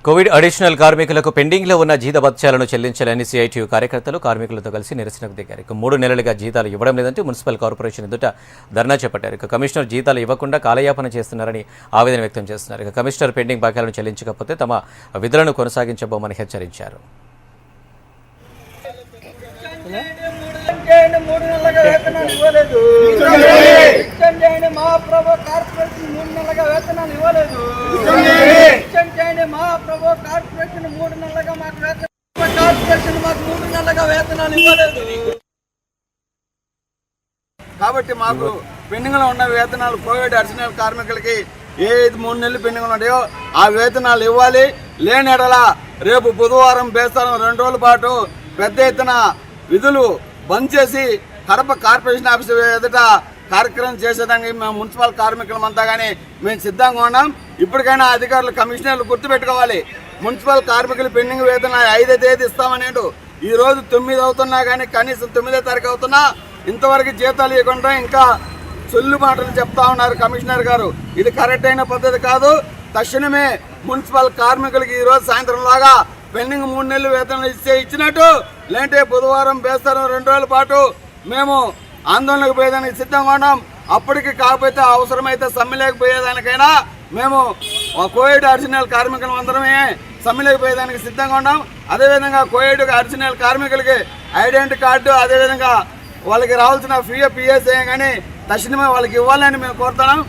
Covid additional కార్మికులకు పెండింగ్లో ఉన్న జీతభత్యాలను చెల్లించాలని సిఐటియు కార్యకర్తలు కార్మికులతో కలిసి నిరసనకు దిగారు. 3 నెలలుగా జీతాలు ఇవ్వడం లేదంటూ మున్సిపల్ కార్పొరేషన్ ఎదుట ధర్నా చేపట్టారు. కమిషనర్ జీతాలు ఇవ్వకుండా కాలయాపన చేస్తున్నారని ఆవేదన వ్యక్తం చేస్తున్నారు. కమిషనర్ పెండింగ్ బాకీలను చెల్లించకపోతే తమ విధులను కొనసాగించబోమని హెచ్చరించారు. కాబట్టి మాకు పెండింగ్ లో ఉన్న వేతనాలు కోవిడ్ అడిషనల్ కార్మికులకి ఏ 3 నెలలు పెండింగ్ ఉన్నాయో ఆ వేతనాలు ఇవ్వాలి. లేని ఎడల రేపు బుధవారం బేస్తారం 2 రోజుల పాటు పెద్ద ఎత్తున విధులు బంద్ చేసి కడప కార్పొరేషన్ ఆఫీస్ ఎదుట కార్యక్రమం చేసేదానికి మేము మున్సిపల్ కార్మికులమంతా కానీ మేము సిద్ధంగా ఉన్నాం. ఇప్పటికైనా అధికారులు కమిషనర్లు గుర్తుపెట్టుకోవాలి. మున్సిపల్ కార్మికులు పెండింగ్ వేతన 5వ తేదీ ఇస్తామనేటు ఈ రోజు 9 అవుతున్నా కానీ కనీసం 9వ తారీఖు అవుతున్నా ఇంతవరకు జీతాలు ఇవ్వకుండా ఇంకా సొల్లు మాటలు చెప్తా ఉన్నారు కమిషనర్ గారు. ఇది కరెక్ట్ అయిన పద్ధతి కాదు. తక్షణమే మున్సిపల్ కార్మికులకి ఈ రోజు సాయంత్రం లాగా పెండింగ్ 3 నెలలు వేతనం ఇచ్చినట్టు, లేదంటే బుధవారం బేస్తారం 2 రోజుల పాటు మేము ఆందోళనకు పోయేదానికి సిద్ధంగా ఉన్నాం. అప్పటికి కాకపోతే అవసరమైతే సమ్మెలోకి పోయేదానికైనా మేము కోవిడ్ అడిషనల్ కార్మికులు అందరమే సమ్మెలోకి పోయేదానికి సిద్ధంగా ఉన్నాం. అదేవిధంగా కోవిడ్ అడిషనల్ కార్మికులకి ఐడెంటిటీ కార్డు, అదేవిధంగా వాళ్ళకి రావాల్సిన ఫ్రీ పిఎస్ఏ కానీ తక్షణమే వాళ్ళకి ఇవ్వాలని మేము కోరుతున్నాం.